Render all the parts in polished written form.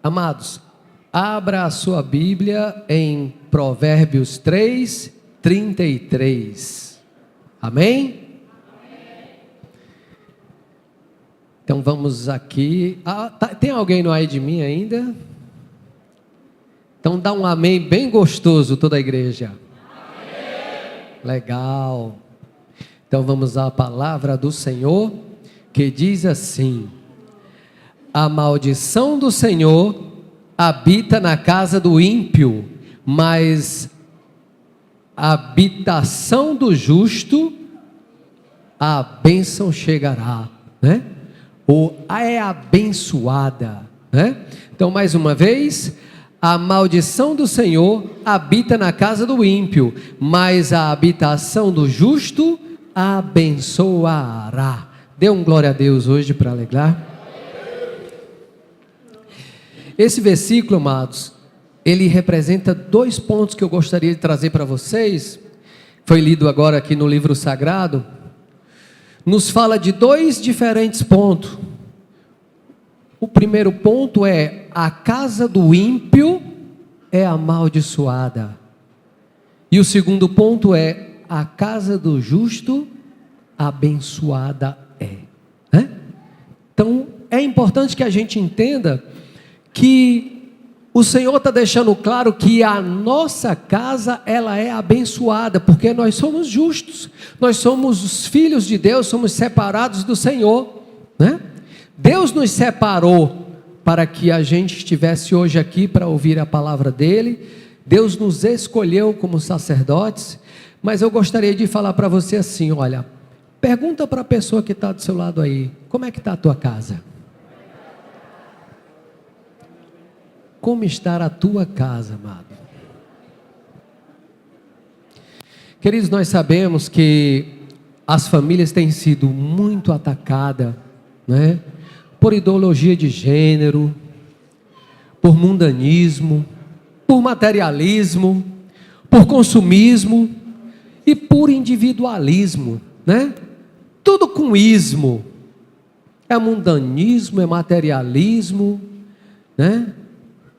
Amados, abra a sua Bíblia em Provérbios 3, 33. Amém? Então vamos aqui. Tem alguém no ai de mim ainda? Então dá um amém bem gostoso toda a igreja. Amém. Legal. Então vamos à palavra do Senhor, que diz assim: a maldição do Senhor habita na casa do ímpio, mas a habitação do justo, a bênção chegará, né? Ou é abençoada, né? Então mais uma vez, a maldição do Senhor habita na casa do ímpio, mas a habitação do justo abençoará. Dê um glória a Deus hoje para alegrar. Esse versículo, amados, ele representa dois pontos que eu gostaria de trazer para vocês. Foi lido agora aqui no livro sagrado. Nos fala de dois diferentes pontos. O primeiro ponto é: a casa do ímpio é amaldiçoada. E o segundo ponto é: a casa do justo abençoada é. Né? Então é importante que a gente entenda que o Senhor está deixando claro que a nossa casa, ela é abençoada, porque nós somos justos, nós somos os filhos de Deus, somos separados do Senhor, né? Deus nos separou para que a gente estivesse hoje aqui para ouvir a palavra dEle. Deus nos escolheu como sacerdotes, mas eu gostaria de falar para você assim: olha, pergunta para a pessoa que está do seu lado aí, como é que está a tua casa? Como está a tua casa, amado? Queridos, nós sabemos que as famílias têm sido muito atacadas, né? Por ideologia de gênero, por mundanismo, por materialismo, por consumismo e por individualismo, né? Tudo com ismo. É mundanismo, é materialismo, né?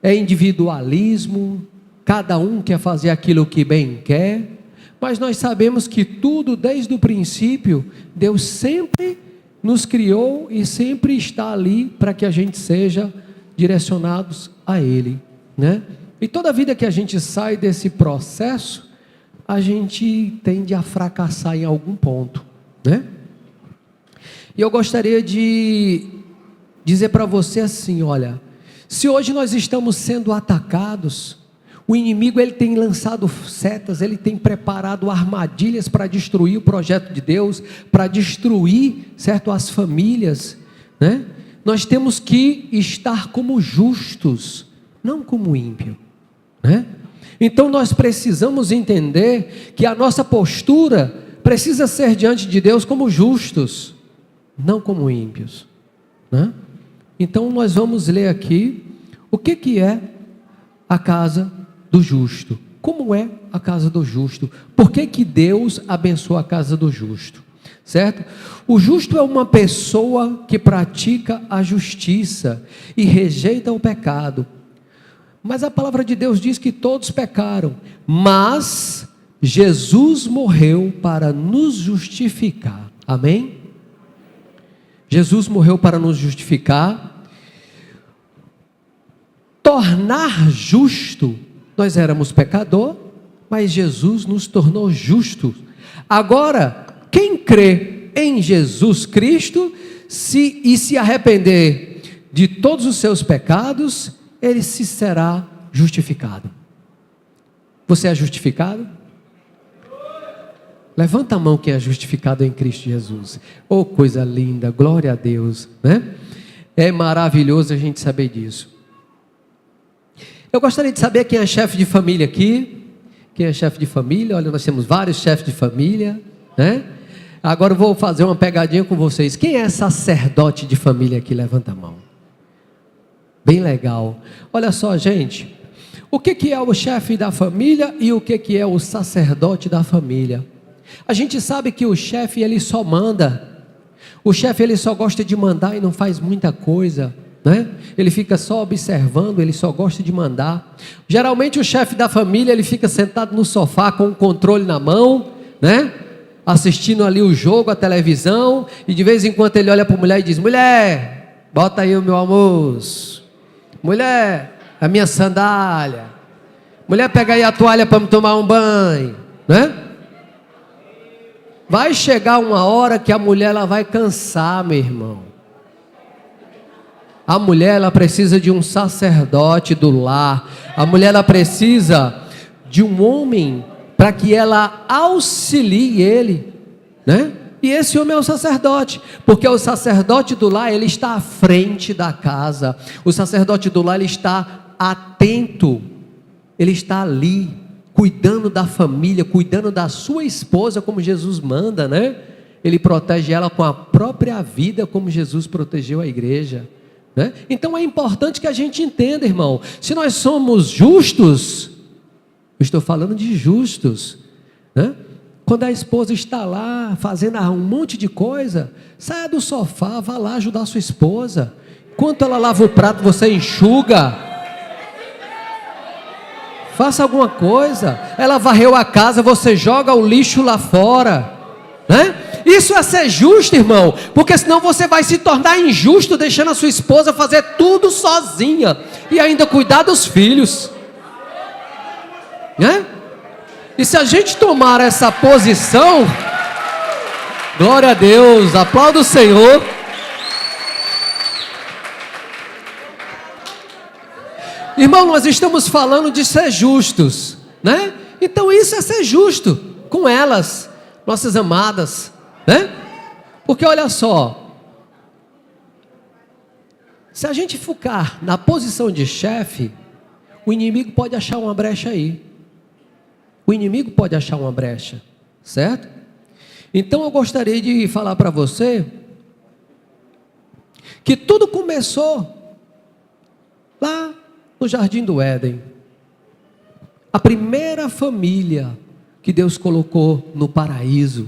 É individualismo, cada um quer fazer aquilo que bem quer, mas nós sabemos que tudo desde o princípio, Deus sempre nos criou e sempre está ali para que a gente seja direcionados a Ele, né? E toda vida que a gente sai desse processo, a gente tende a fracassar em algum ponto, né? E eu gostaria de dizer para você assim: olha, se hoje nós estamos sendo atacados, o inimigo ele tem lançado setas, ele tem preparado armadilhas para destruir o projeto de Deus, para destruir, certo, as famílias, né? Nós temos que estar como justos, não como ímpio, né? Então nós precisamos entender que a nossa postura precisa ser diante de Deus como justos, não como ímpios, né? Então nós vamos ler aqui o que é a casa do justo. Como é a casa do justo? Por que Deus abençoa a casa do justo? Certo? O justo é uma pessoa que pratica a justiça e rejeita o pecado. Mas a palavra de Deus diz que todos pecaram, mas Jesus morreu para nos justificar. Amém? Jesus morreu para nos justificar, tornar justo. Nós éramos pecador, mas Jesus nos tornou justos. Agora, quem crê em Jesus Cristo e se arrepender de todos os seus pecados, ele se será justificado. Você é justificado? Levanta a mão quem é justificado em Cristo Jesus. Oh, coisa linda, glória a Deus, né? É maravilhoso a gente saber disso. Eu gostaria de saber quem é chefe de família aqui. Quem é chefe de família? Olha, nós temos vários chefes de família, né? Agora eu vou fazer uma pegadinha com vocês. Quem é sacerdote de família aqui? Levanta a mão. Bem legal. Olha só, gente. O que é o chefe da família e o que é o sacerdote da família? A gente sabe que o chefe ele só manda. O chefe ele só gosta de mandar e não faz muita coisa. né? Ele fica só observando, ele só gosta de mandar. Geralmente o chefe da família, ele fica sentado no sofá com o controle na mão, né? Assistindo ali o jogo, a televisão, e de vez em quando ele olha para a mulher e diz: mulher, bota aí o meu almoço. Mulher, a minha sandália. Mulher, pega aí a toalha para me tomar um banho, né? Vai chegar uma hora que a mulher ela vai cansar, meu irmão. A mulher ela precisa de um sacerdote do lar. A mulher ela precisa de um homem para que ela auxilie ele, né? E esse homem é o sacerdote, porque o sacerdote do lar, ele está à frente da casa. O sacerdote do lar, ele está atento, ele está ali, cuidando da família, cuidando da sua esposa, como Jesus manda, né? Ele protege ela com a própria vida, como Jesus protegeu a igreja, né? Então é importante que a gente entenda, irmão, se nós somos justos, eu estou falando de justos, né? Quando a esposa está lá fazendo um monte de coisa, saia do sofá, vá lá ajudar a sua esposa. Enquanto ela lava o prato, você enxuga. Faça alguma coisa. Ela varreu a casa, você joga o lixo lá fora, né? Isso é ser justo, irmão, porque senão você vai se tornar injusto, deixando a sua esposa fazer tudo sozinha e ainda cuidar dos filhos, né? E se a gente tomar essa posição, glória a Deus, aplauda o Senhor. Irmão, nós estamos falando de ser justos, né? Então isso é ser justo com elas, nossas amadas, né? Porque olha só, se a gente ficar na posição de chefe, o inimigo pode achar uma brecha aí. O inimigo pode achar uma brecha, certo? Então eu gostaria de falar para você que tudo começou lá no Jardim do Éden. A primeira família que Deus colocou no paraíso,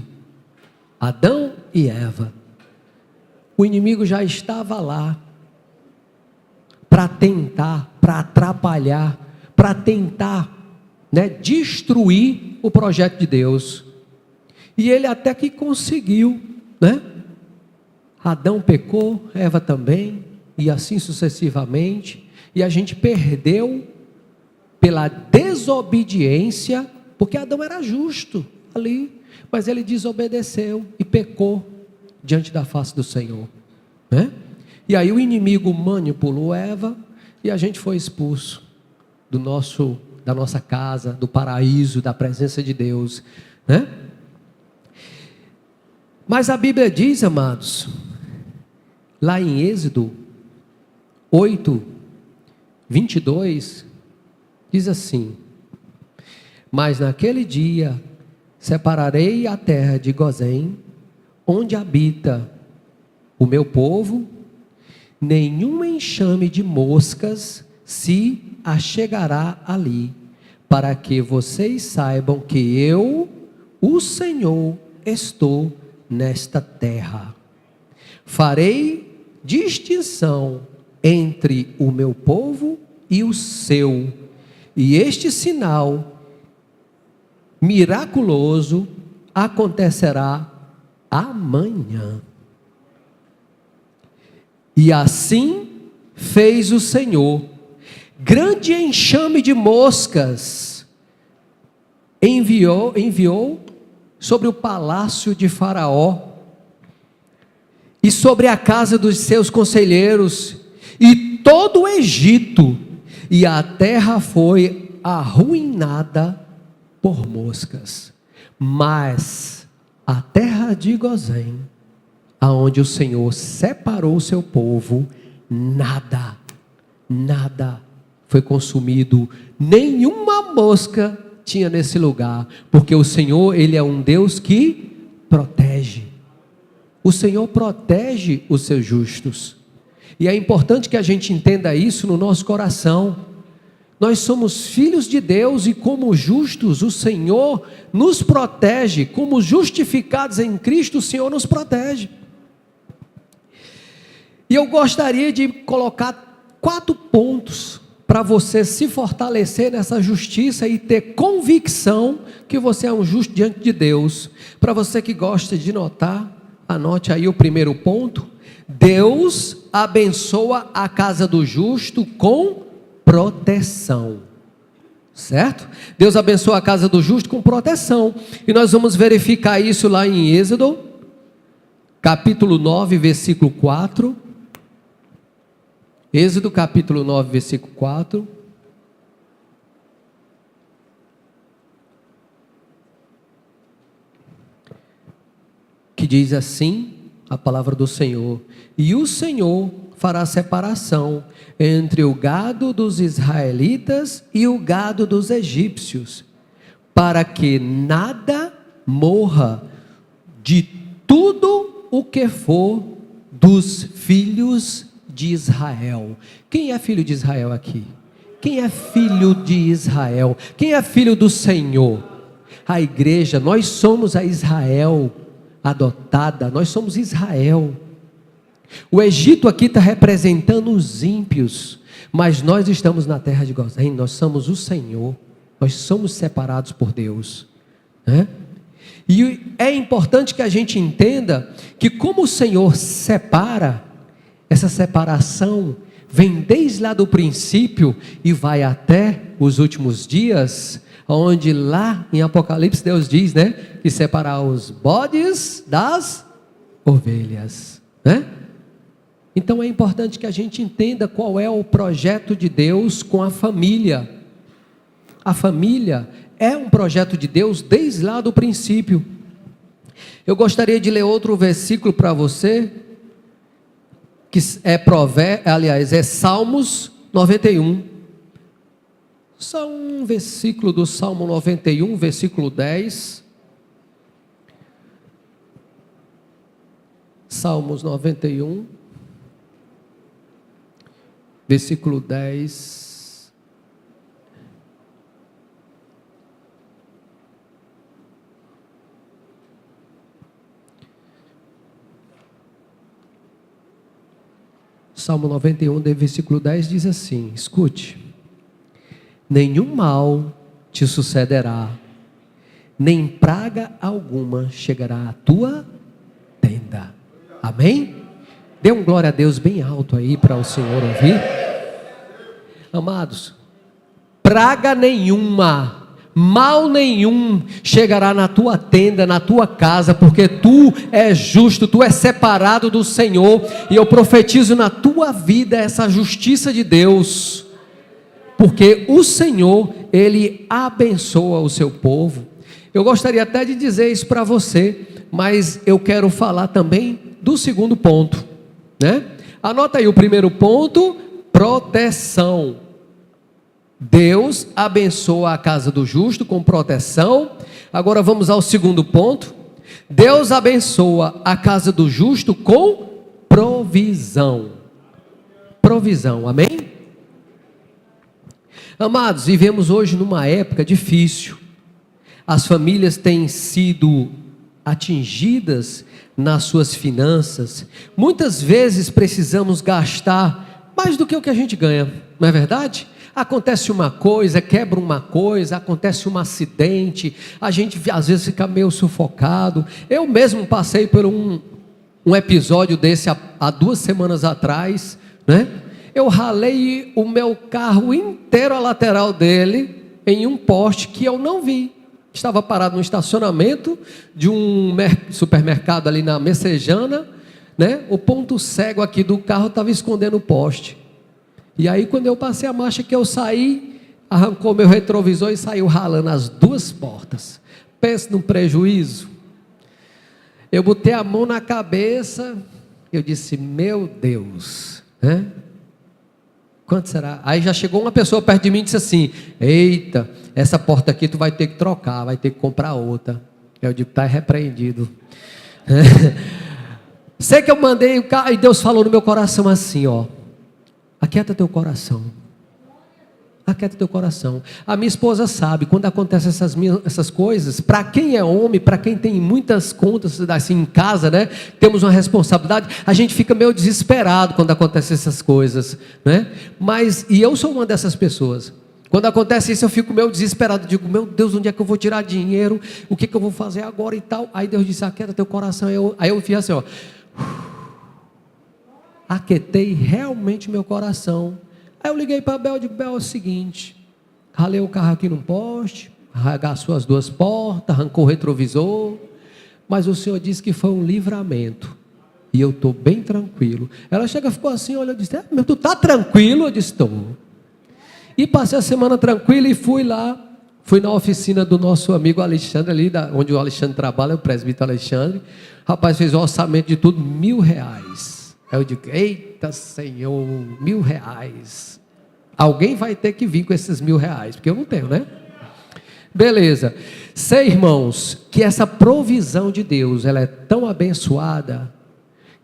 Adão e Eva. O inimigo já estava lá para tentar, para atrapalhar, para tentar, né, destruir o projeto de Deus. E ele até que conseguiu, né? Adão pecou, Eva também, e assim sucessivamente, e a gente perdeu pela desobediência, porque Adão era justo ali, mas ele desobedeceu e pecou diante da face do Senhor, né? E aí o inimigo manipulou Eva e a gente foi expulso da nossa casa, do paraíso, da presença de Deus, né? Mas a Bíblia diz, amados, lá em Êxodo 8, 22, diz assim: mas naquele dia separarei a terra de Gozém, onde habita o meu povo, nenhum enxame de moscas se achegará ali, para que vocês saibam que eu, o Senhor, estou nesta terra. Farei distinção entre o meu povo e o seu, e este sinal miraculoso acontecerá amanhã. E assim fez o Senhor. Grande enxame de moscas enviou sobre o palácio de Faraó e sobre a casa dos seus conselheiros e todo o Egito, e a terra foi arruinada por moscas. Mas a terra de Gozém, aonde o Senhor separou o seu povo, nada foi consumido, nenhuma mosca tinha nesse lugar, porque o Senhor, Ele é um Deus que protege. O Senhor protege os seus justos, e é importante que a gente entenda isso no nosso coração. Nós somos filhos de Deus, e como justos, o Senhor nos protege, como justificados em Cristo, o Senhor nos protege. E eu gostaria de colocar 4 pontos para você se fortalecer nessa justiça e ter convicção que você é um justo diante de Deus. Para você que gosta de notar, anote aí o primeiro ponto. Deus abençoa a casa do justo com proteção. Certo? Deus abençoa a casa do justo com proteção. E nós vamos verificar isso lá em Êxodo, capítulo 9, versículo 4. Êxodo capítulo 9, versículo 4. Que diz assim a palavra do Senhor: e o Senhor fará separação entre o gado dos israelitas e o gado dos egípcios, para que nada morra de tudo o que for dos filhos de Israel. Quem é filho de Israel aqui? Quem é filho de Israel? Quem é filho do Senhor? A igreja, nós somos a Israel adotada, nós somos Israel. O Egito aqui está representando os ímpios, mas nós estamos na terra de Gozém, nós somos o Senhor, nós somos separados por Deus, né? E é importante que a gente entenda que como o Senhor separa, essa separação vem desde lá do princípio e vai até os últimos dias, onde lá em Apocalipse Deus diz, né, que separar os bodes das ovelhas, né? Então é importante que a gente entenda qual é o projeto de Deus com a família. A família é um projeto de Deus desde lá do princípio. Eu gostaria de ler outro versículo para você, que é Salmos 91. Só um versículo do Salmo 91, versículo 10. Salmos 91, versículo 10. Salmo 91, versículo 10 diz assim: escute: nenhum mal te sucederá, nem praga alguma chegará à tua tenda. Amém? Dê um glória a Deus bem alto aí para o Senhor ouvir. Amados, praga nenhuma, mal nenhum chegará na tua tenda, na tua casa, porque tu és justo, tu és separado do Senhor, e eu profetizo na tua vida essa justiça de Deus, porque o Senhor, Ele abençoa o seu povo. Eu gostaria até de dizer isso para você, mas eu quero falar também do segundo ponto, né? Anota aí o primeiro ponto: proteção. Deus abençoa a casa do justo com proteção. Agora vamos ao segundo ponto: Deus abençoa a casa do justo com provisão. Provisão, amém? Amados, vivemos hoje numa época difícil. As famílias têm sido atingidas nas suas finanças. Muitas vezes precisamos gastar mais do que o que a gente ganha, não é verdade? Acontece uma coisa, quebra uma coisa, acontece um acidente, a gente às vezes fica meio sufocado. Eu mesmo passei por um episódio desse há 2 semanas atrás, né? Eu ralei o meu carro inteiro, a lateral dele, em um poste que eu não vi. Estava parado no estacionamento de um supermercado ali na Messejana, né? O ponto cego aqui do carro estava escondendo o poste. E aí quando eu passei a marcha que eu saí, arrancou meu retrovisor e saiu ralando as 2 portas. Pense num prejuízo. Eu botei a mão na cabeça, eu disse: meu Deus, né? Quanto será? Aí já chegou uma pessoa perto de mim e disse assim: eita, essa porta aqui tu vai ter que trocar, vai ter que comprar outra. Eu digo: está repreendido. Sei que eu mandei o carro, e Deus falou no meu coração assim: ó, aquieta teu coração, Aquieta teu coração. A minha esposa sabe, quando acontecem essas coisas, para quem é homem, para quem tem muitas contas assim em casa, né? Temos uma responsabilidade, a gente fica meio desesperado quando acontecem essas coisas, né? E eu sou uma dessas pessoas. Quando acontece isso, eu fico meio desesperado. Digo, meu Deus, onde é que eu vou tirar dinheiro? O que eu vou fazer agora e tal? Aí Deus disse, aquieta teu coração. Aí eu fiz assim, ó. Aquietei realmente meu coração. Aí eu liguei para Bel, digo, Bel, é o seguinte, ralei o carro aqui num poste, arregaçou as 2 portas, arrancou o retrovisor, mas o Senhor disse que foi um livramento, e eu estou bem tranquilo. Ela ficou assim, olha, eu disse, meu, tu está tranquilo? Eu disse, estou. E passei a semana tranquila e fui lá, fui na oficina do nosso amigo Alexandre, ali onde o Alexandre trabalha, o presbítero Alexandre. O rapaz fez o orçamento de tudo, R$1.000. Aí eu digo, eita Senhor, R$1.000. Alguém vai ter que vir com esses R$1.000, porque eu não tenho, né? Beleza. Sei, irmãos, que essa provisão de Deus, ela é tão abençoada,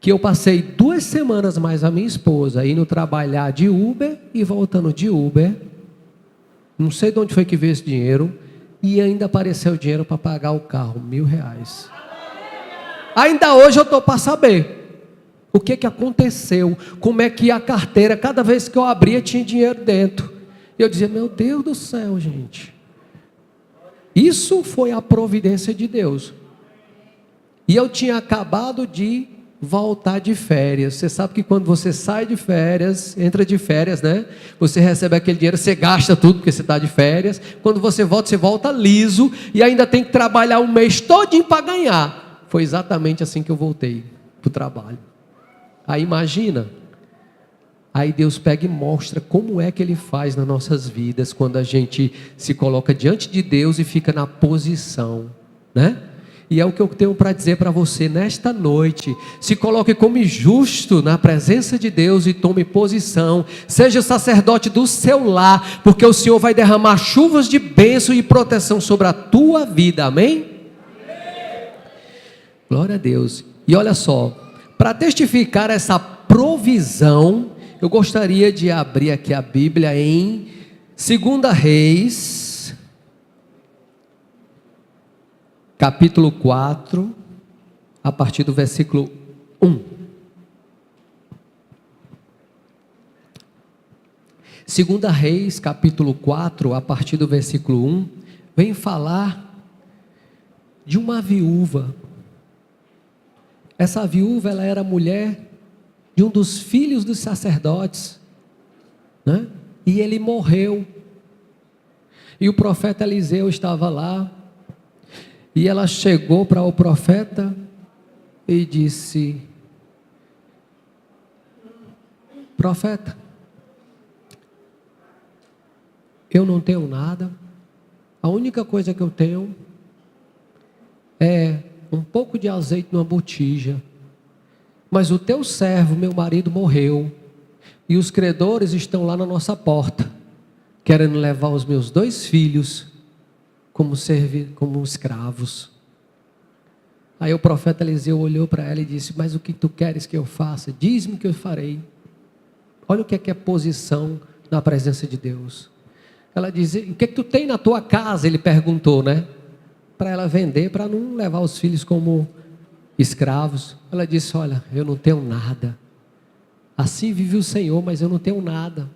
que eu passei 2 semanas mais a minha esposa, indo trabalhar de Uber e voltando de Uber. Não sei de onde foi que veio esse dinheiro, e ainda apareceu o dinheiro para pagar o carro, R$1.000. Ainda hoje eu estou para saber o que aconteceu, como é que a carteira, cada vez que eu abria, tinha dinheiro dentro. E eu dizia, meu Deus do céu, gente. Isso foi a providência de Deus. E eu tinha acabado de voltar de férias. Você sabe que quando você sai de férias, entra de férias, né? Você recebe aquele dinheiro, você gasta tudo porque você está de férias. Quando você volta liso e ainda tem que trabalhar um mês todinho para ganhar. Foi exatamente assim que eu voltei para o trabalho. Aí imagina, aí Deus pega e mostra como é que Ele faz nas nossas vidas, quando a gente se coloca diante de Deus e fica na posição, né? E é o que eu tenho para dizer para você nesta noite: se coloque como justo na presença de Deus e tome posição, seja sacerdote do seu lar, porque o Senhor vai derramar chuvas de bênção e proteção sobre a tua vida, amém? Glória a Deus. E olha só, para testificar essa provisão, eu gostaria de abrir aqui a Bíblia em 2 Reis, capítulo 4, a partir do versículo 1. 2 Reis, capítulo 4, a partir do versículo 1, vem falar de uma viúva. Essa viúva, ela era mulher de um dos filhos dos sacerdotes, né? E ele morreu. E o profeta Eliseu estava lá, e ela chegou para o profeta e disse: profeta, eu não tenho nada, a única coisa que eu tenho é um pouco de azeite numa botija, mas o teu servo, meu marido, morreu, e os credores estão lá na nossa porta, querendo levar os meus 2 filhos como escravos. Aí o profeta Eliseu olhou para ela e disse: mas o que tu queres que eu faça? Diz-me que eu farei. Olha o que é posição na presença de Deus. Ela diz: o que tu tem na tua casa? Ele perguntou, né? Para ela vender, para não levar os filhos como escravos. Ela disse: olha, eu não tenho nada. Assim vive o Senhor, mas eu não tenho nada.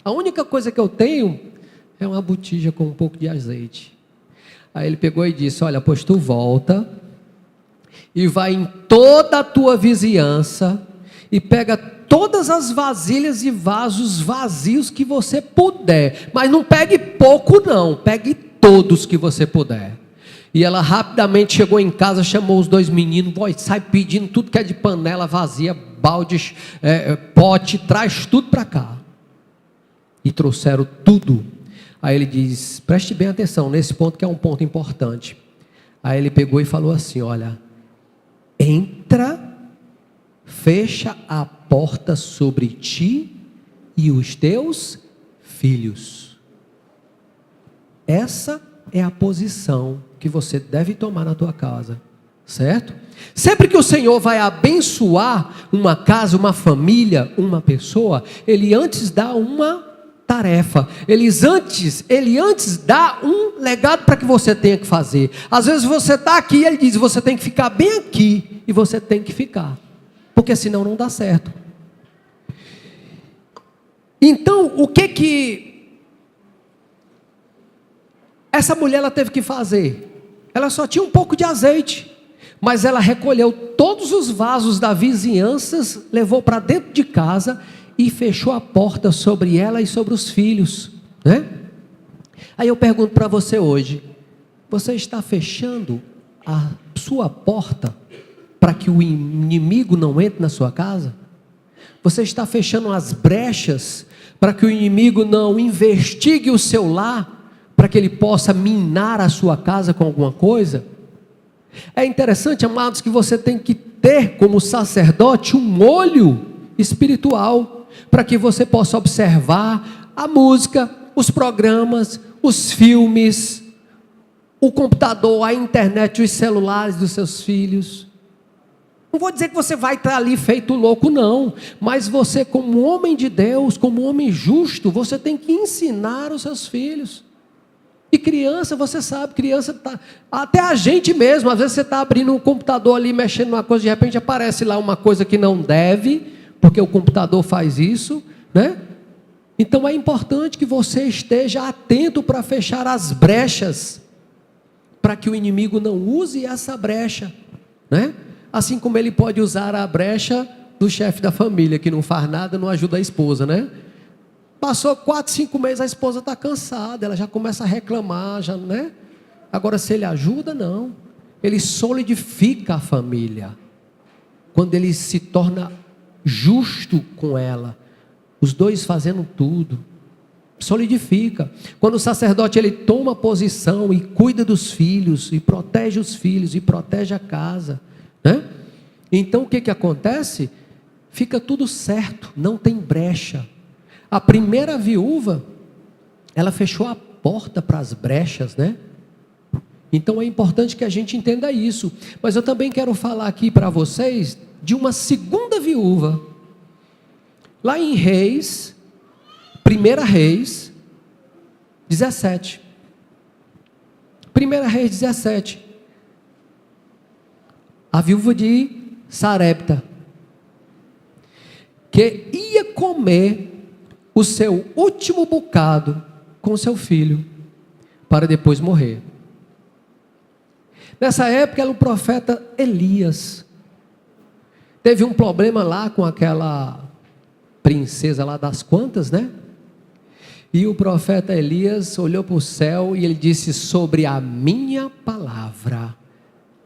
A única coisa que eu tenho é uma botija com um pouco de azeite. Aí ele pegou e disse: olha, pois tu volta e vai em toda a tua vizinhança e pega todas as vasilhas e vasos vazios que você puder, mas não pegue pouco não, pegue todos que você puder. E ela rapidamente chegou em casa, chamou os 2 meninos, sai pedindo tudo que é de panela vazia, baldes, pote, traz tudo para cá. E trouxeram tudo. Aí ele diz: preste bem atenção nesse ponto, que é um ponto importante. Aí ele pegou e falou assim: olha, entra, fecha a porta sobre ti e os teus filhos. Essa é a posição que você deve tomar na tua casa, certo? Sempre que o Senhor vai abençoar uma casa, uma família, uma pessoa, Ele antes dá uma tarefa. Ele antes dá um legado para que você tenha que fazer. Às vezes você está aqui e ele diz, você tem que ficar bem aqui, e você tem que ficar, porque senão não dá certo. Então, o que essa mulher ela teve que fazer? Ela só tinha um pouco de azeite, mas ela recolheu todos os vasos da vizinhança, levou para dentro de casa e fechou a porta sobre ela e sobre os filhos, né? Aí eu pergunto para você hoje, você está fechando a sua porta para que o inimigo não entre na sua casa? Você está fechando as brechas para que o inimigo não investigue o seu lar, para que ele possa minar a sua casa com alguma coisa? É interessante, amados, que você tem que ter como sacerdote um olho espiritual, para que você possa observar a música, os programas, os filmes, o computador, a internet, os celulares dos seus filhos. Não vou dizer que você vai estar ali feito louco, não, mas você, como homem de Deus, como homem justo, você tem que ensinar os seus filhos. E criança, você sabe, criança tá, até a gente mesmo, às vezes você está abrindo um computador ali, mexendo numa coisa, de repente aparece lá uma coisa que não deve, porque o computador faz isso, né? Então é importante que você esteja atento para fechar as brechas, para que o inimigo não use essa brecha, né? Assim como ele pode usar a brecha do chefe da família, que não faz nada, não ajuda a esposa, né? Passou 4, 5 meses, a esposa está cansada, ela já começa a reclamar, já, né? Agora, se ele ajuda, não. Ele solidifica a família. Quando ele se torna justo com ela, os dois fazendo tudo, solidifica. Quando o sacerdote ele toma posição e cuida dos filhos, e protege os filhos, e protege a casa, né? Então o que acontece? Fica tudo certo, não tem brecha. A primeira viúva, ela fechou a porta para as brechas, né? Então é importante que a gente entenda isso. Mas eu também quero falar aqui para vocês de uma segunda viúva. Lá em Reis, 1 Reis 17. 1 Reis 17. A viúva de Sarepta, que ia comer o seu último bocado com seu filho, para depois morrer. Nessa época era o profeta Elias. Teve um problema lá com aquela princesa lá das quantas, né? E o profeta Elias olhou para o céu e ele disse: sobre a minha palavra,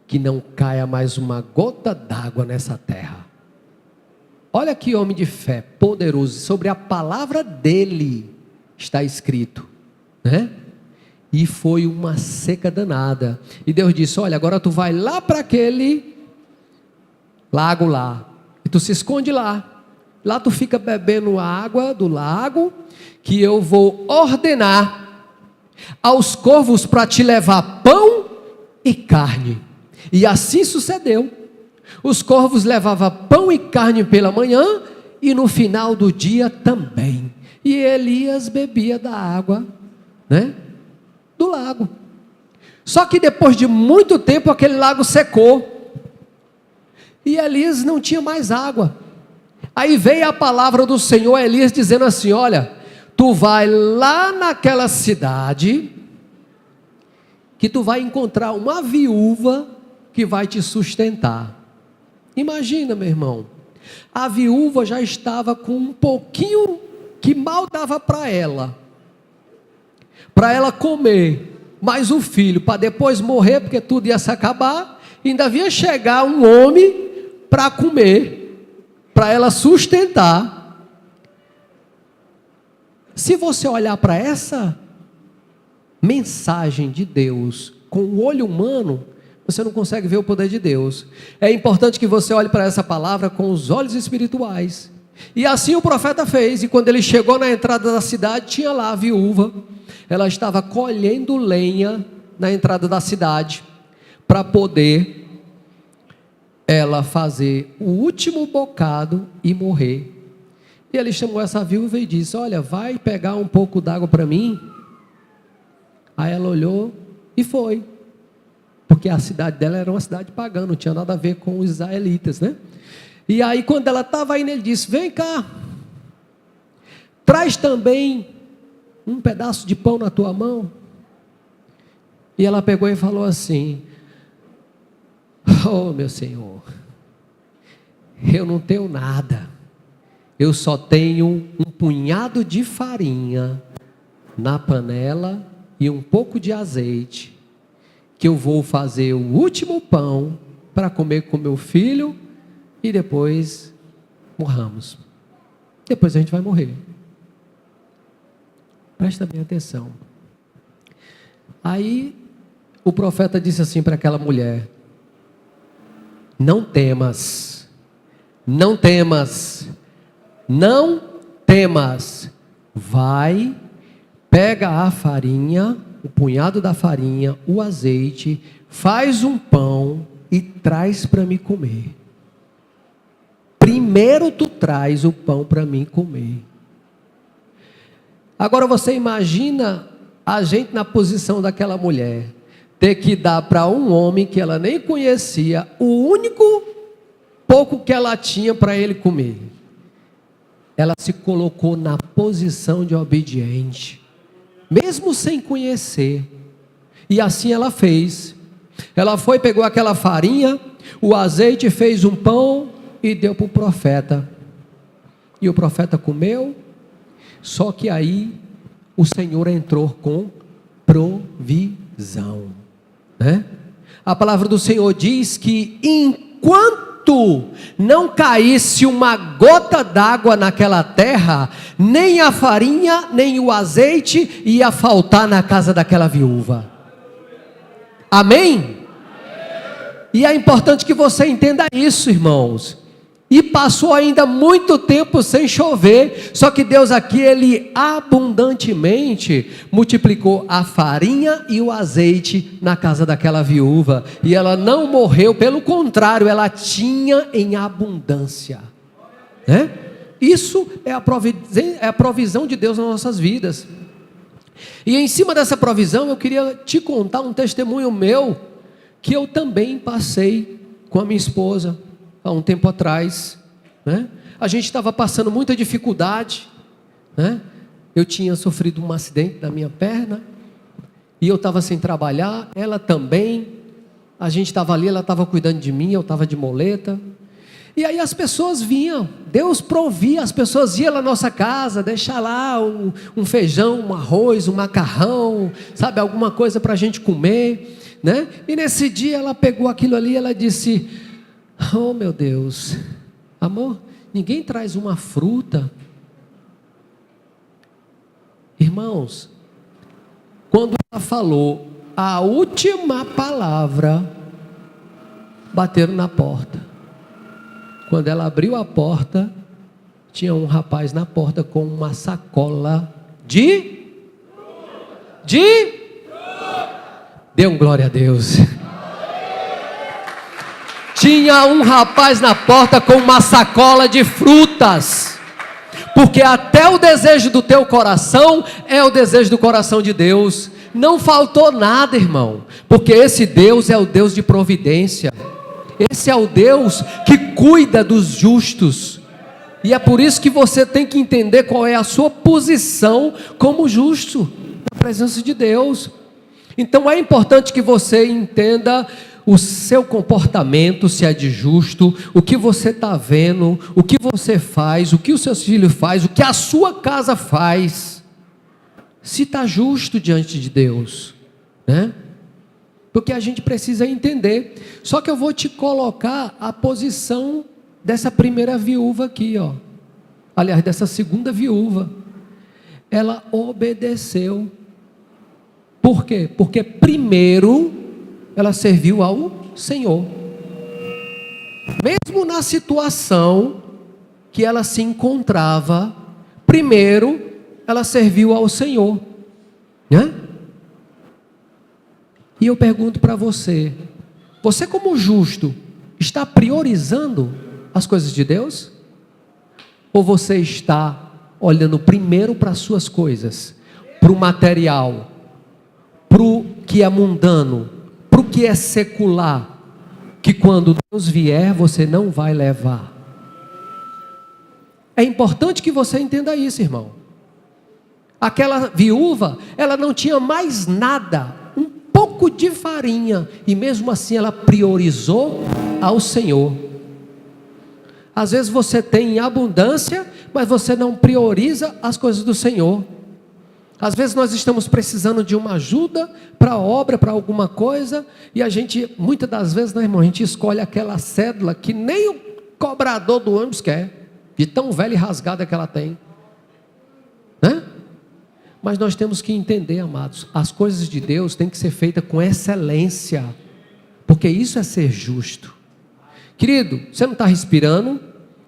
que não caia mais uma gota d'água nessa terra. Olha que homem de fé, poderoso. Sobre a palavra dele está escrito, né? E foi uma seca danada. E Deus disse: olha, agora tu vai lá para aquele lago lá, e tu se esconde lá. Lá tu fica bebendo a água do lago, que eu vou ordenar aos corvos para te levar pão e carne. E assim sucedeu. Os corvos levavam pão e carne pela manhã, e no final do dia também. E Elias bebia da água, né, do lago. Só que depois de muito tempo aquele lago secou, e Elias não tinha mais água. Aí veio a palavra do Senhor a Elias dizendo assim: olha, tu vai lá naquela cidade, que tu vai encontrar uma viúva que vai te sustentar. Imagina, meu irmão, a viúva já estava com um pouquinho que mal dava para ela comer, mais o filho, para depois morrer, porque tudo ia se acabar, ainda ia chegar um homem para comer, para ela sustentar. Se você olhar para essa mensagem de Deus com o olho humano, você não consegue ver o poder de Deus. É importante que você olhe para essa palavra com os olhos espirituais. E assim o profeta fez. E quando ele chegou na entrada da cidade, tinha lá a viúva. Ela estava colhendo lenha na entrada da cidade, para poder ela fazer o último bocado e morrer. E ele chamou essa viúva e disse: olha, vai pegar um pouco d'água para mim. Aí ela olhou e foi. Porque a cidade dela era uma cidade pagã, não tinha nada a ver com os israelitas, né? E aí quando ela estava indo, ele disse: vem cá, traz também um pedaço de pão na tua mão. E ela pegou e falou assim: oh meu Senhor, eu não tenho nada, eu só tenho um punhado de farinha na panela e um pouco de azeite, que eu vou fazer o último pão para comer com meu filho e depois morramos. Depois a gente vai morrer. Presta bem atenção. Aí o profeta disse assim para aquela mulher: não temas, não temas, não temas. Vai, pega a farinha, o punhado da farinha, o azeite, faz um pão e traz para mim comer. Primeiro tu traz o pão para mim comer. Agora você imagina a gente na posição daquela mulher, ter que dar para um homem que ela nem conhecia o único pouco que ela tinha para ele comer. Ela se colocou na posição de obediente, mesmo sem conhecer. E assim ela fez. Ela foi, pegou aquela farinha, o azeite, fez um pão e deu para o profeta. E o profeta comeu. Só que aí o Senhor entrou com provisão, né? A palavra do Senhor diz que enquanto não caísse uma gota d'água naquela terra, nem a farinha, nem o azeite ia faltar na casa daquela viúva. Amém? E é importante que você entenda isso, irmãos. E passou ainda muito tempo sem chover, só que Deus aqui, Ele abundantemente multiplicou a farinha e o azeite na casa daquela viúva, e ela não morreu, pelo contrário, ela tinha em abundância, né? Isso é a provisão de Deus nas nossas vidas. E em cima dessa provisão, eu queria te contar um testemunho meu, que eu também passei com a minha esposa há um tempo atrás, né? A gente estava passando muita dificuldade, né? Eu tinha sofrido um acidente na minha perna, e eu estava sem trabalhar, ela também. A gente estava ali, ela estava cuidando de mim, eu estava de moleta. E aí as pessoas vinham, Deus provia, as pessoas iam na nossa casa, deixar lá um feijão, um arroz, um macarrão, sabe, alguma coisa para a gente comer, né? E nesse dia ela pegou aquilo ali, ela disse: oh meu Deus, amor, ninguém traz uma fruta. Irmãos, quando ela falou a última palavra, bateram na porta. Quando ela abriu a porta, tinha um rapaz na porta com uma sacola de... Dê um glória a Deus. Tinha um rapaz na porta com uma sacola de frutas, porque até o desejo do teu coração é o desejo do coração de Deus. Não faltou nada, irmão, porque esse Deus é o Deus de providência. Esse é o Deus que cuida dos justos, e é por isso que você tem que entender qual é a sua posição como justo na presença de Deus. Então é importante que você entenda o seu comportamento, se é de justo, o que você está vendo, o que você faz, o que os seus filhos fazem, o que a sua casa faz, se está justo diante de Deus, né? Porque a gente precisa entender. Só que eu vou te colocar a posição dessa primeira viúva aqui, ó. Aliás, dessa segunda viúva. Ela obedeceu. Por quê? Porque primeiro ela serviu ao Senhor. Mesmo na situação que ela se encontrava, primeiro ela serviu ao Senhor, né? E eu pergunto para você, você como justo, está priorizando as coisas de Deus? Ou você está olhando primeiro para as suas coisas, para o material, para o que é mundano, para o que é secular, que quando Deus vier você não vai levar? É importante que você entenda isso, irmão. Aquela viúva, ela não tinha mais nada, um pouco de farinha, e mesmo assim ela priorizou ao Senhor. Às vezes você tem em abundância, mas você não prioriza as coisas do Senhor. Às vezes nós estamos precisando de uma ajuda para a obra, para alguma coisa, e a gente, muitas das vezes, né, irmão, a gente escolhe aquela cédula que nem o cobrador do ônibus quer, de tão velha e rasgada que ela tem, né? Mas nós temos que entender, amados, as coisas de Deus têm que ser feitas com excelência, porque isso é ser justo. Querido, você não está respirando,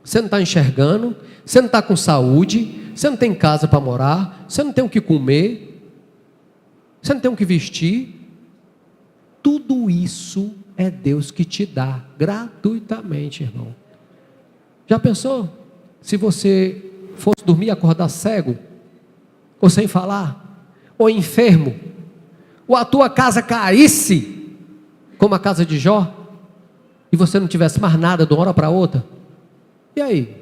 você não está enxergando, você não está com saúde, você não tem casa para morar, você não tem o que comer, você não tem o que vestir. Tudo isso é Deus que te dá gratuitamente, irmão. Já pensou se você fosse dormir e acordar cego, ou sem falar, ou enfermo, ou a tua casa caísse, como a casa de Jó, e você não tivesse mais nada de uma hora para outra? E aí?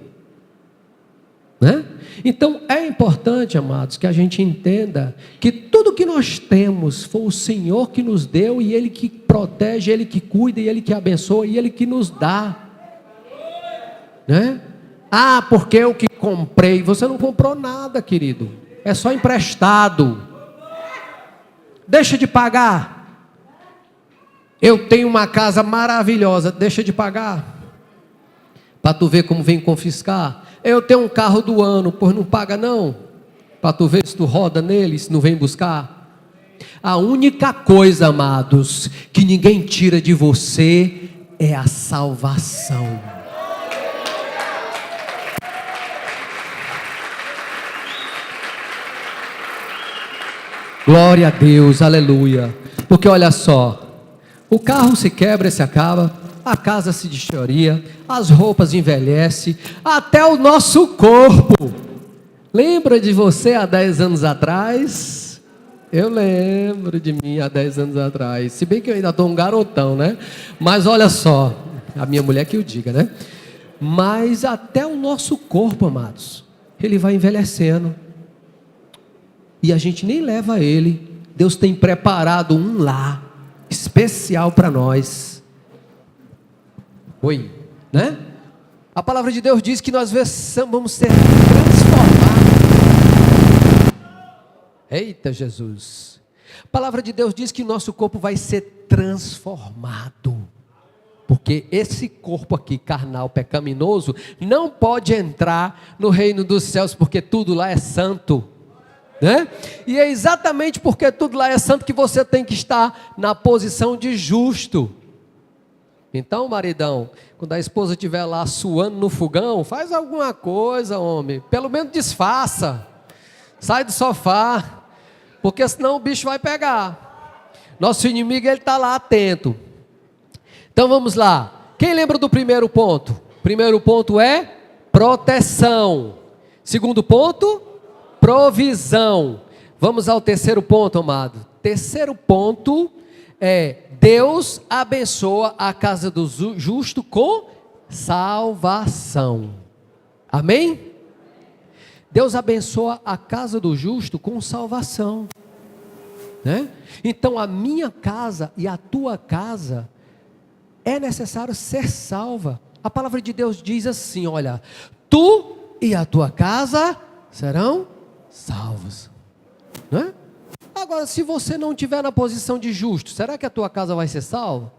Né? Então é importante, amados, que a gente entenda que tudo que nós temos foi o Senhor que nos deu, e Ele que protege, Ele que cuida, e Ele que abençoa, e Ele que nos dá, né? Ah, porque eu que comprei. Você não comprou nada, querido, é só emprestado. Deixa de pagar. Eu tenho uma casa maravilhosa, deixa de pagar, para tu ver como vem confiscar. Eu tenho um carro do ano, pois não paga não, para tu ver se tu roda nele, se não vem buscar. A única coisa, amados, que ninguém tira de você é a salvação. Glória a Deus, aleluia. Porque olha só, o carro se quebra e se acaba, a casa se deterioria, as roupas envelhecem, até o nosso corpo. Lembra de você há 10 anos atrás? Eu lembro de mim há 10 anos atrás, se bem que eu ainda estou um garotão, né? Mas olha só, a minha mulher que o diga, né? Mas até o nosso corpo, amados, ele vai envelhecendo, e a gente nem leva ele. Deus tem preparado um lar especial para nós. Oi, né? A palavra de Deus diz que nós vamos ser transformados. Eita Jesus! A palavra de Deus diz que nosso corpo vai ser transformado, porque esse corpo aqui carnal, pecaminoso, não pode entrar no reino dos céus, porque tudo lá é santo, né? E é exatamente porque tudo lá é santo que você tem que estar na posição de justo. Então, maridão, quando a esposa estiver lá suando no fogão, faz alguma coisa, homem, pelo menos disfarça, sai do sofá, porque senão o bicho vai pegar. Nosso inimigo, ele está lá atento. Então vamos lá, quem lembra do primeiro ponto? Primeiro ponto é proteção. Segundo ponto, provisão. Vamos ao terceiro ponto, amado. Terceiro ponto é: Deus abençoa a casa do justo com salvação. Amém? Deus abençoa a casa do justo com salvação, né? Então a minha casa e a tua casa é necessário ser salva. A palavra de Deus diz assim, olha: tu e a tua casa serão salvos, né? Agora, se você não estiver na posição de justo, será que a tua casa vai ser salva?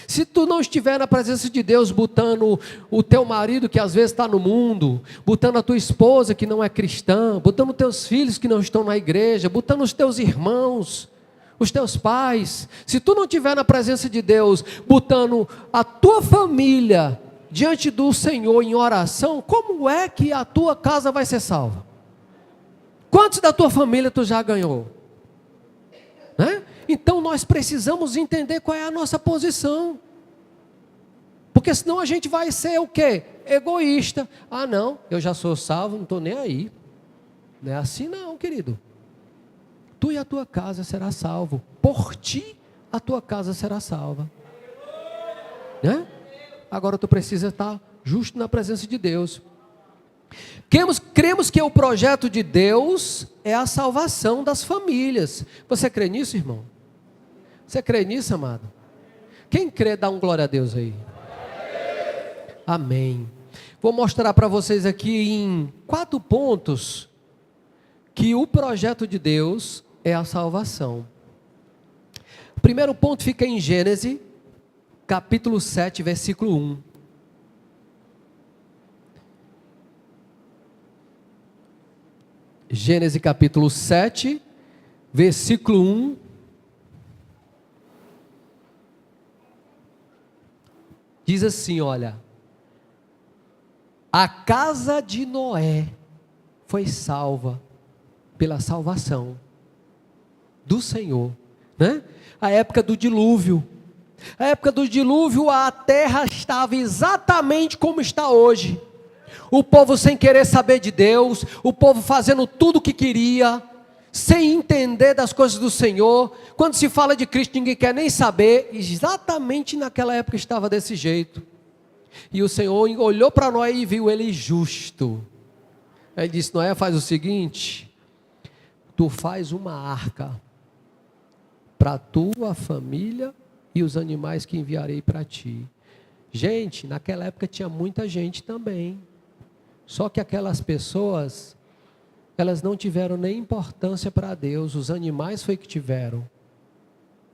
Se tu não estiver na presença de Deus, botando o teu marido que às vezes está no mundo, botando a tua esposa que não é cristã, botando os teus filhos que não estão na igreja, botando os teus irmãos, os teus pais, se tu não estiver na presença de Deus, botando a tua família diante do Senhor em oração, como é que a tua casa vai ser salva? Quantos da tua família tu já ganhou? Né? Então nós precisamos entender qual é a nossa posição. Porque senão a gente vai ser o quê? Egoísta. Ah, não, eu já sou salvo, não estou nem aí. Não é assim não, querido. Tu e a tua casa será salvo. Por ti, a tua casa será salva. Né? Agora tu precisa estar justo na presença de Deus. Cremos que o projeto de Deus é a salvação das famílias. Você crê nisso, irmão? Você crê nisso, amado? Quem crê, dá um glória a Deus aí. Amém. Vou mostrar para vocês aqui em 4 pontos que o projeto de Deus é a salvação. O primeiro ponto fica em Gênesis, capítulo 7, versículo 1. Gênesis capítulo 7, versículo 1. Diz assim, olha: a casa de Noé foi salva pela salvação do Senhor, né? A época do dilúvio. A época do dilúvio, a terra estava exatamente como está hoje. O povo sem querer saber de Deus, o povo fazendo tudo o que queria, sem entender das coisas do Senhor. Quando se fala de Cristo, ninguém quer nem saber. Exatamente naquela época estava desse jeito. E o Senhor olhou para Noé e viu ele justo. Ele disse: Noé, faz o seguinte, tu faz uma arca para tua família e os animais que enviarei para ti. Gente, naquela época tinha muita gente também. Só que aquelas pessoas, elas não tiveram nem importância para Deus, os animais foi que tiveram.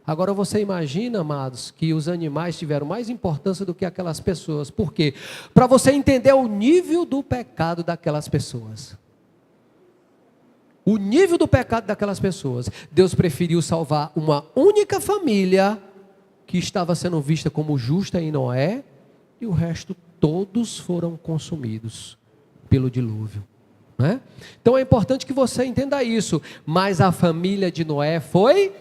Agora você imagina, amados, que os animais tiveram mais importância do que aquelas pessoas. Por quê? Para você entender o nível do pecado daquelas pessoas. O nível do pecado daquelas pessoas. Deus preferiu salvar uma única família que estava sendo vista como justa em Noé, e o resto todos foram consumidos pelo dilúvio, né? Então é importante que você entenda isso. Mas a família de Noé foi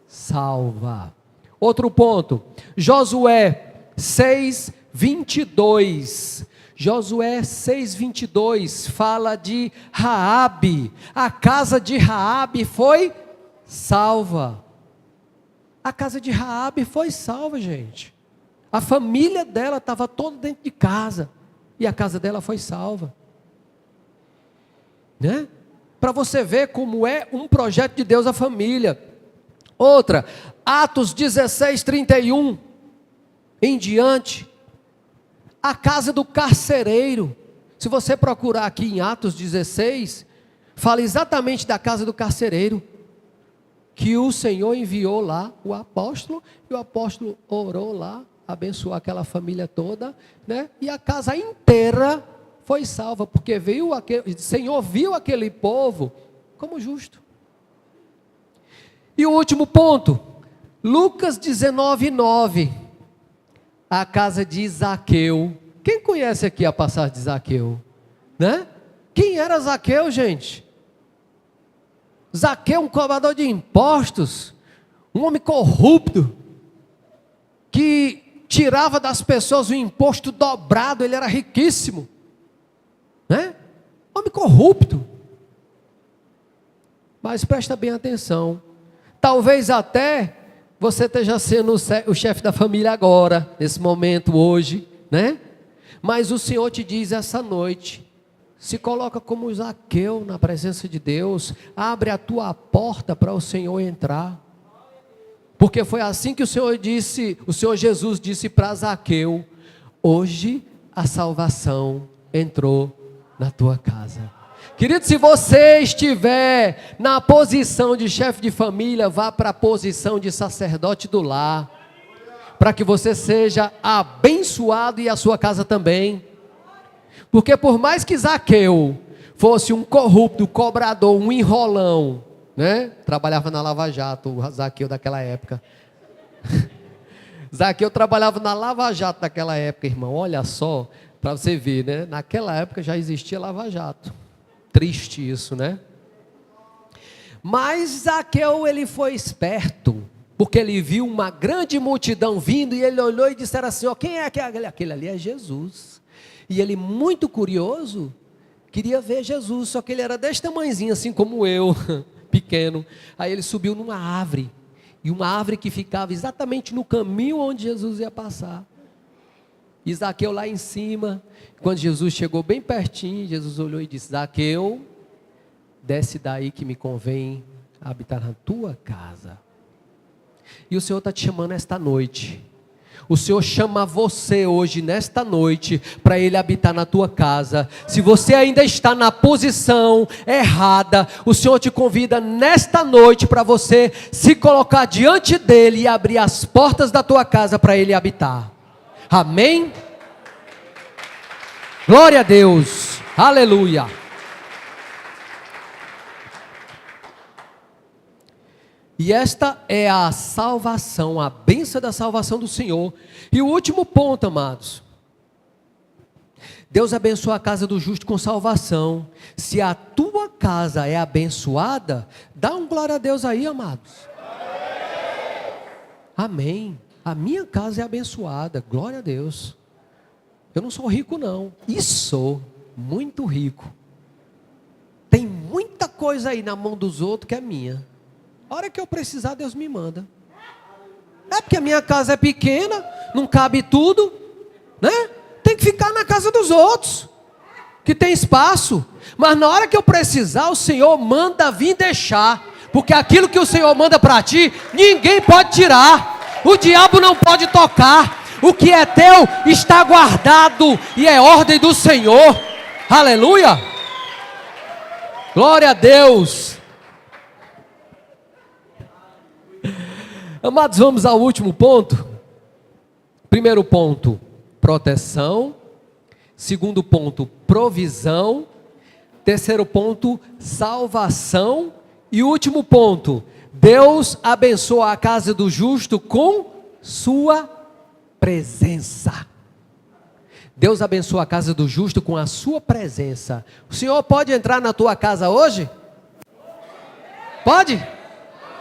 salva. Outro ponto, Josué 6:22. Josué 6:22 fala de Raabe. A casa de Raabe foi salva. A casa de Raabe foi salva, gente. A família dela estava toda dentro de casa e a casa dela foi salva, né? Para você ver como é um projeto de Deus a família. Outra, Atos 16:31 em diante, a casa do carcereiro. Se você procurar aqui em Atos 16, fala exatamente da casa do carcereiro, que o Senhor enviou lá o apóstolo, e o apóstolo orou lá, abençoou aquela família toda, né? E a casa inteira foi salva, porque o Senhor viu aquele povo como justo. E o último ponto, Lucas 19:9, a casa de Zaqueu. Quem conhece aqui a passagem de Zaqueu, né? Quem era Zaqueu, gente? Zaqueu, um cobrador de impostos, um homem corrupto, que tirava das pessoas o imposto dobrado. Ele era riquíssimo, né? Homem corrupto. Mas presta bem atenção, talvez até você esteja sendo o chefe da família agora, nesse momento, hoje, né? Mas o Senhor te diz essa noite: se coloca como Zaqueu na presença de Deus, abre a tua porta para o Senhor entrar. Porque foi assim que o Senhor Jesus disse para Zaqueu: hoje a salvação entrou na tua casa. Querido, se você estiver na posição de chefe de família, vá para a posição de sacerdote do lar, para que você seja abençoado e a sua casa também. Porque por mais que Zaqueu fosse um corrupto, cobrador, um enrolão, né? Trabalhava na Lava Jato, o Zaqueu daquela época. Zaqueu trabalhava na Lava Jato daquela época, irmão. Olha só, para você ver, né? Naquela época já existia Lava Jato. Triste isso, né? Mas Zaqueu, ele foi esperto. porque ele viu uma grande multidão vindo, e ele olhou e disse assim, ó, quem é aquele? Aquele ali é Jesus. E ele, muito curioso, queria ver Jesus, só que ele era desse tamanhozinho, assim como eu, pequeno. Aí ele subiu numa árvore, e uma árvore que ficava exatamente no caminho onde Jesus ia passar. E Zaqueu lá em cima, quando Jesus chegou bem pertinho, Jesus olhou e disse, Zaqueu, desce daí que me convém habitar na tua casa. E o Senhor está te chamando esta noite. O Senhor chama você hoje, nesta noite, para Ele habitar na tua casa. Se você ainda está na posição errada, o Senhor te convida nesta noite para você se colocar diante dEle e abrir as portas da tua casa para Ele habitar. Amém? Glória a Deus, aleluia. E esta é a salvação, a bênção da salvação do Senhor. E o último ponto, amados. Deus abençoa a casa do justo com salvação. Se a tua casa é abençoada, dá um glória a Deus aí, amados. Amém. A minha casa é abençoada, glória a Deus. Eu não sou rico não, e sou muito rico. Tem muita coisa aí na mão dos outros que é minha. A hora que eu precisar, Deus me manda. É porque a minha casa é pequena, não cabe tudo, né? Tem que ficar na casa dos outros, que tem espaço. Mas na hora que eu precisar, o Senhor manda vir deixar. Porque aquilo que o Senhor manda para ti, ninguém pode tirar. O diabo não pode tocar. O que é teu está guardado e é ordem do Senhor. Aleluia. Glória a Deus. Amados, vamos ao último ponto. Primeiro ponto, proteção. Segundo ponto, provisão. Terceiro ponto, salvação. E último ponto, Deus abençoa a casa do justo com sua presença. Deus abençoa a casa do justo com a sua presença. O Senhor pode entrar na tua casa hoje? Pode?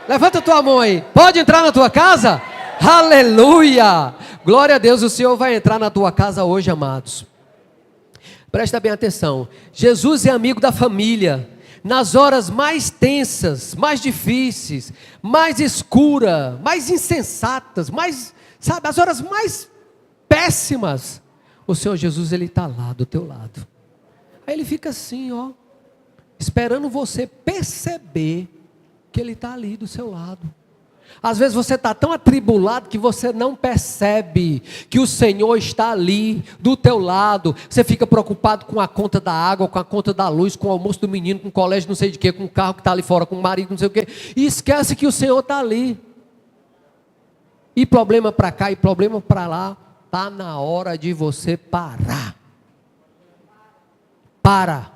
Levanta a tua mão aí. Pode entrar na tua casa? Aleluia! Glória a Deus, o Senhor vai entrar na tua casa hoje, amados. Presta bem atenção. Jesus é amigo da família. Nas horas mais tensas, mais difíceis, mais escuras, mais insensatas, sabe, as horas mais péssimas, o Senhor Jesus, Ele está lá do teu lado. Aí Ele fica assim, ó, esperando você perceber que Ele está ali do seu lado. Às vezes você está tão atribulado que você não percebe que o Senhor está ali do teu lado. Você fica preocupado com a conta da água, com a conta da luz, com o almoço do menino, com o colégio não sei de quê, com o carro que está ali fora, com o marido não sei o quê, e esquece que o Senhor está ali. E problema para cá e problema para lá. Está na hora de você parar. Para.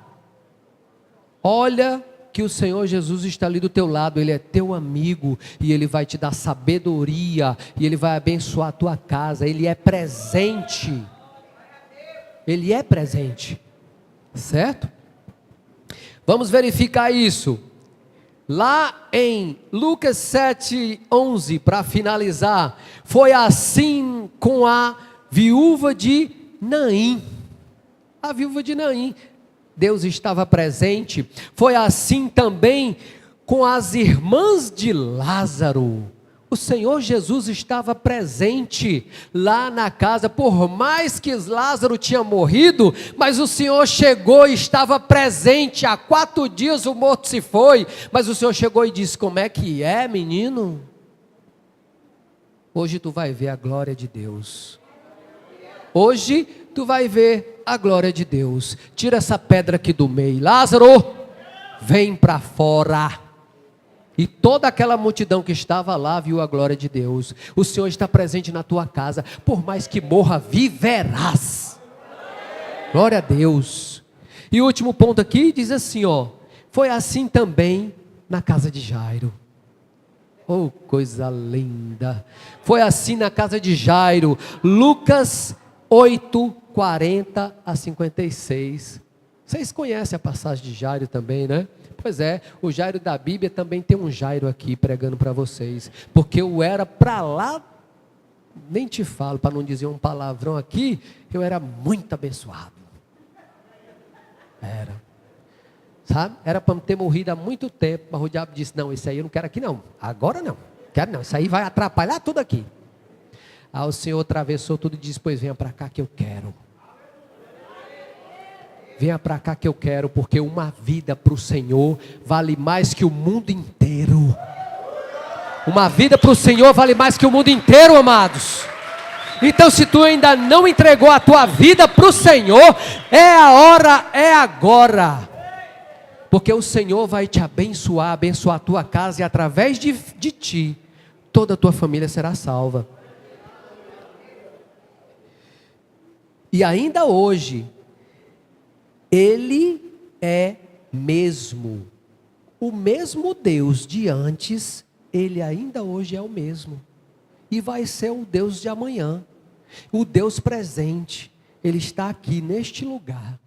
Olha que o Senhor Jesus está ali do teu lado. Ele é teu amigo. E Ele vai te dar sabedoria. E Ele vai abençoar a tua casa. Ele é presente. Ele é presente. Certo? Vamos verificar isso. Lá em Lucas 7:11, para finalizar, foi assim com a viúva de Naim. A viúva de Naim, Deus estava presente. Foi assim também com as irmãs de Lázaro. O Senhor Jesus estava presente lá na casa, por mais que Lázaro tinha morrido, mas o Senhor chegou e estava presente. Há 4 dias o morto se foi, mas o Senhor chegou e disse: como é que é, menino? Hoje tu vai ver a glória de Deus. Hoje tu vai ver a glória de Deus. Tira essa pedra aqui do meio. Lázaro, vem para fora. E toda aquela multidão que estava lá viu a glória de Deus. O Senhor está presente na tua casa. Por mais que morra, viverás. Glória a Deus. E o último ponto aqui diz assim, ó: foi assim também na casa de Jairo. Oh, coisa linda. Foi assim na casa de Jairo. Lucas 8, 40 a 56. Vocês conhecem a passagem de Jairo também, né? Pois é, o Jairo da Bíblia também tem um Jairo aqui pregando para vocês. Porque eu era para lá, nem te falo, para não dizer um palavrão aqui, eu era muito abençoado. Era. Sabe? Era para ter morrido há muito tempo, mas o diabo disse, não, isso aí eu não quero aqui não. Agora não, quero não, isso aí vai atrapalhar tudo aqui. Aí o Senhor atravessou tudo e disse, pois venha para cá que eu quero. Venha para cá que eu quero, porque uma vida para o Senhor vale mais que o mundo inteiro. Uma vida para o Senhor vale mais que o mundo inteiro, amados. Então, se tu ainda não entregou a tua vida para o Senhor, é a hora, é agora. Porque o Senhor vai te abençoar, abençoar a tua casa, e através de ti, toda a tua família será salva. E ainda hoje, Ele é mesmo. O mesmo Deus de antes, Ele ainda hoje é o mesmo. E vai ser o Deus de amanhã. O Deus presente. Ele está aqui neste lugar.